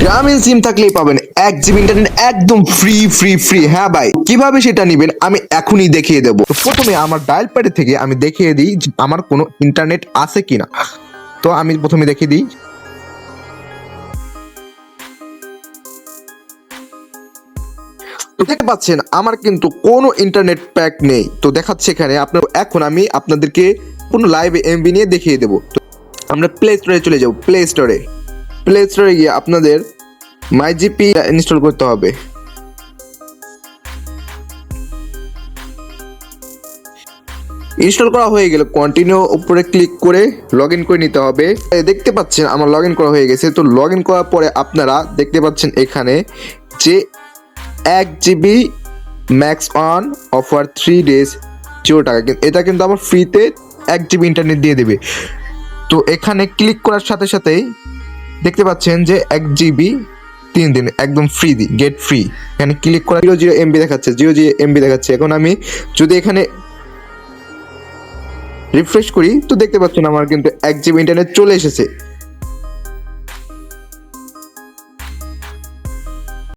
গ্রামীণ সিম থাকলেই পাবেন 1 GB ইন্টারনেট একদম ফ্রি ফ্রি ফ্রি। হ্যাঁ ভাই, কিভাবে সেটা নেবেন আমি এখনই দেখিয়ে দেবো। তো প্রথমে আমার ডায়াল প্যাডে থেকে আমি দেখিয়ে দিই যে আমার কোনো ইন্টারনেট আছে কিনা। তো আমি প্রথমে দেখিয়ে দিই। দেখতে পাচ্ছেন আমার কিন্তু কোনো ইন্টারনেট প্যাক নেই। তো দেখাচ্ছে এখানে আপনার। এখন আমি আপনাদেরকে কোনো লাইভ এমবি নিয়ে দেখিয়ে দেবো। তো আমরা প্লে স্টোরে চলে যাব। প্লে স্টোরে গিয়ে আপনাদের মাইজিপি ইনস্টল করতে হবে। ইনস্টল করা হয়ে গেলে কন্টিনিউ উপরে ক্লিক করে লগ ইন করে নিতে হবে। দেখতে পাচ্ছেন আমার লগ ইন করা হয়ে গেছে। তো লগ ইন করার পরে আপনারা দেখতে পাচ্ছেন এখানে যে 1 GB max on offer 3 days 0 টাকা, এটা কিন্তু আমার ফ্রিতে 1 GB ইন্টারনেট দিয়ে দেবে। তো এখানে ক্লিক করার সাথে সাথেই দেখতে পাচ্ছেন যে 1 GB 3 দিন একদম ফ্রি গেট ফ্রি। এখানে ক্লিক করা 0 MB দেখাচ্ছে, 0 MB দেখাচ্ছে। এখন আমি যদি এখানে রিফ্রেশ করি তো দেখতে পাচ্ছেন আমার কিন্তু 1 GB ইন্টারনেট চলে এসেছে।